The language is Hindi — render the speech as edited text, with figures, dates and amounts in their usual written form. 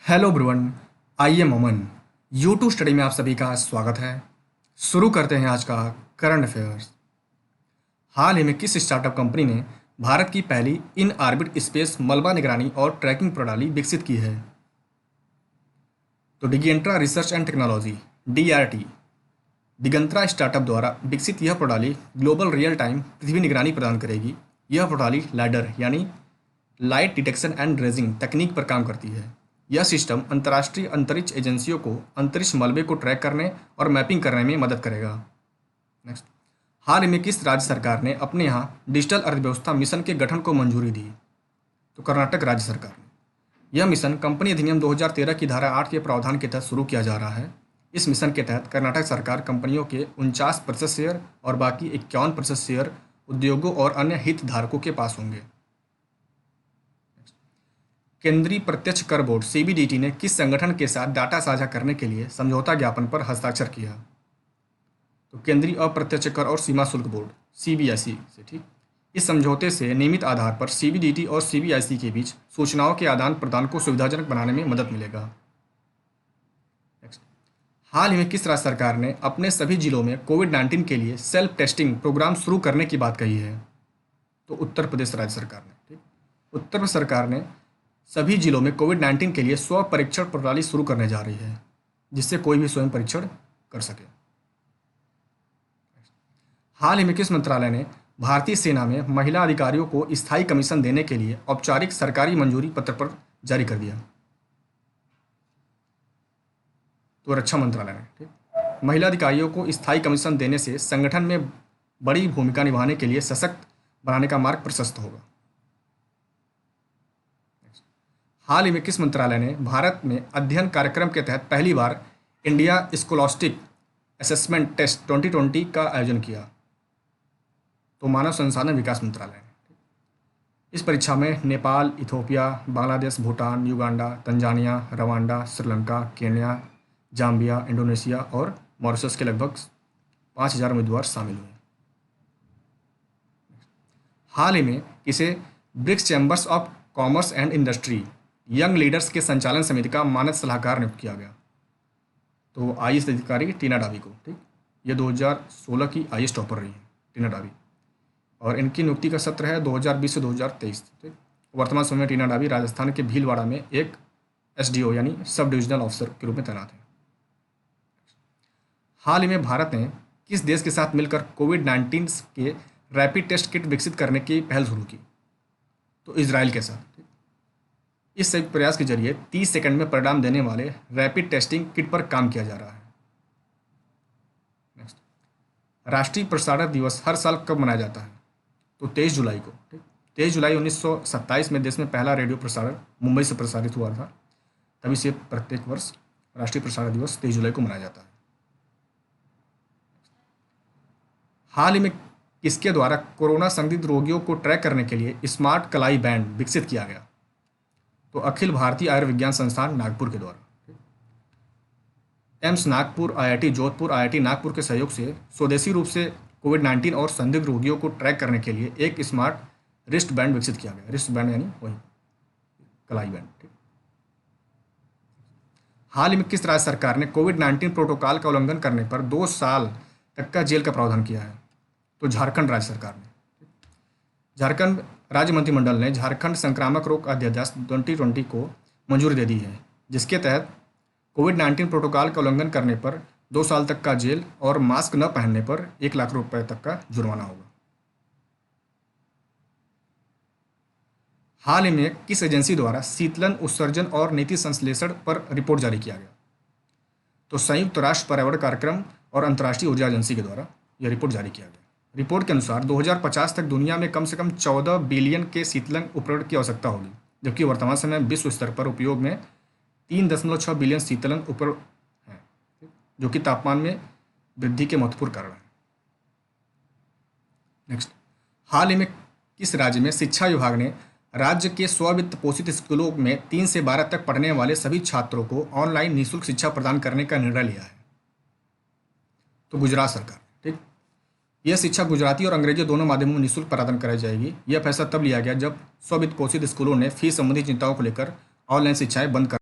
हेलो ब्रुवन। I am Aman. YouTube study में आप सभी का स्वागत है। शुरू करते हैं आज का करंट अफेयर्स। हाल ही में किस स्टार्टअप कंपनी ने भारत की पहली इन ऑर्बिट स्पेस मलबा निगरानी और ट्रैकिंग प्रणाली विकसित की है? तो Digantara research and technology DRT Digantara startup द्वारा विकसित यह प्रणाली ग्लोबल रियल टाइम पृथ्वी निगरानी प्रदान करेगी। यह प्रणाली लैडर यानी लाइट डिटेक्शन एंड रेजिंग तकनीक पर काम करती है। यह सिस्टम अंतर्राष्ट्रीय अंतरिक्ष एजेंसियों को अंतरिक्ष मलबे को ट्रैक करने और मैपिंग करने में मदद करेगा। नेक्स्ट, हाल ही में किस राज्य सरकार ने अपने यहाँ डिजिटल अर्थव्यवस्था मिशन के गठन को मंजूरी दी? तो कर्नाटक राज्य सरकार ने। यह मिशन कंपनी अधिनियम 2013 की धारा 8 के प्रावधान के तहत शुरू किया जा रहा है। इस मिशन के तहत कर्नाटक सरकार कंपनियों के 49% शेयर और बाकी 51% शेयर उद्योगों और अन्य हितधारकों के पास होंगे। केंद्रीय प्रत्यक्ष कर बोर्ड CBDT ने किस संगठन के साथ डाटा साझा करने के लिए समझौता ज्ञापन पर हस्ताक्षर किया? तो केंद्रीय अप्रत्यक्ष कर और सीमा शुल्क बोर्ड CBIC से। ठीक, इस समझौते से नियमित आधार पर CBDT और CBIC के बीच सूचनाओं के आदान प्रदान को सुविधाजनक बनाने में मदद मिलेगा। नेक्स्ट, हाल ही में किस राज्य सरकार ने अपने सभी जिलों में कोविड-19 के लिए सेल्फ टेस्टिंग प्रोग्राम शुरू करने की बात कही है? तो उत्तर प्रदेश राज्य सरकार ने। ठीक, उत्तर प्रदेश सरकार ने सभी जिलों में कोविड-19 के लिए स्व परीक्षण प्रणाली शुरू करने जा रही है, जिससे कोई भी स्वयं परीक्षण कर सके। हाल ही में किस मंत्रालय ने भारतीय सेना में महिला अधिकारियों को स्थायी कमीशन देने के लिए औपचारिक सरकारी मंजूरी पत्र पर जारी कर दिया? तो रक्षा मंत्रालय ने। ठीक, महिला अधिकारियों को स्थायी कमीशन देने से संगठन में बड़ी भूमिका निभाने के लिए सशक्त बनाने का मार्ग प्रशस्त होगा। हाल ही में किस मंत्रालय ने भारत में अध्ययन कार्यक्रम के तहत पहली बार इंडिया स्कॉलास्टिक असेसमेंट टेस्ट 2020 का आयोजन किया? तो मानव संसाधन विकास मंत्रालय ने। इस परीक्षा में Nepal, Ethiopia, Bangladesh, Bhutan, Uganda, Tanzania, Rwanda, Sri Lanka, Kenya, Zambia, Indonesia और मॉरिशस के लगभग 5000 उम्मीदवार शामिल हुए। हाल ही में किसे BRICS chambers of commerce and industry young leaders के संचालन समिति का मानद सलाहकार नियुक्त किया गया? तो IAS अधिकारी टीना डाबी को। ठीक, ये 2016 की IAS टॉपर रही है टीना डाबी, और इनकी नियुक्ति का सत्र है 2020 से 2023। ठीक, वर्तमान समय में टीना डाबी राजस्थान के भीलवाड़ा में एक SDO यानी सब डिविजनल ऑफिसर के रूप में तैनात है। हाल ही में भारत ने किस देश के साथ मिलकर कोविड-19 के रैपिड टेस्ट किट विकसित करने की पहल शुरू की? तो इजराइल के साथ। ठीक, इस संयुक्त प्रयास के जरिए 30 सेकंड में परिणाम देने वाले रैपिड टेस्टिंग किट पर काम किया जा रहा है। नेक्स्ट, राष्ट्रीय प्रसारण दिवस हर साल कब मनाया जाता है? तो 23 जुलाई को। ठीक, 23 जुलाई 1927 में देश में पहला रेडियो प्रसारण मुंबई से प्रसारित हुआ था। तभी से प्रत्येक वर्ष राष्ट्रीय प्रसारण दिवस 23 जुलाई को मनाया जाता है। हाल ही में किसके द्वारा कोरोना संदिग्ध रोगियों को ट्रैक करने के लिए स्मार्ट कलाई बैंड विकसित किया गया? तो अखिल भारतीय आयुर्विज्ञान संस्थान नागपुर के द्वारा। AIIMS Nagpur, IIT Jodhpur, IIT Nagpur के सहयोग से स्वदेशी रूप से कोविड-19 और संदिग्ध रोगियों को ट्रैक करने के लिए एक स्मार्ट रिस्ट बैंड विकसित किया गया। रिस्ट बैंड यानी वही कलाई बैंड। ठीक, हाल ही में किस राज्य सरकार ने कोविड-19 प्रोटोकॉल का उल्लंघन करने पर 2 साल तक का जेल का प्रावधान किया है? तो झारखंड राज्य सरकार ने। झारखंड राज्य मंत्रिमंडल ने झारखंड संक्रामक रोग अध्यादेश 2020 को मंजूरी दे दी है, जिसके तहत कोविड-19 प्रोटोकॉल का उल्लंघन करने पर 2 साल तक का जेल और मास्क न पहनने पर 1 लाख रुपए तक का जुर्माना होगा। हाल ही में किस एजेंसी द्वारा शीतलन उत्सर्जन और नीति संश्लेषण पर रिपोर्ट जारी किया गया? तो संयुक्त राष्ट्र पर्यावरण कार्यक्रम और अंतर्राष्ट्रीय ऊर्जा एजेंसी के द्वारा यह रिपोर्ट जारी किया गया। रिपोर्ट के अनुसार 2050 तक दुनिया में कम से कम 14 बिलियन के शीतलन उपकरण की आवश्यकता होगी, जबकि वर्तमान समय विश्व स्तर पर उपयोग में 3.6 बिलियन शीतलन उपकरण हैं, जो कि तापमान में वृद्धि के महत्वपूर्ण कारण है। नेक्स्ट, हाल ही में किस राज्य में शिक्षा विभाग ने राज्य के स्ववित्त पोषित स्कूलों में 3 से 12 तक पढ़ने वाले सभी छात्रों को ऑनलाइन निःशुल्क शिक्षा प्रदान करने का निर्णय लिया है? तो गुजरात सरकार। ठीक, यह शिक्षा गुजराती और अंग्रेजी दोनों माध्यमों में निःशुल्क प्रदान कराई जाएगी। यह फैसला तब लिया गया जब स्ववित्त पोषित स्कूलों ने फीस संबंधी चिंताओं को लेकर ऑनलाइन शिक्षाएं बंद कर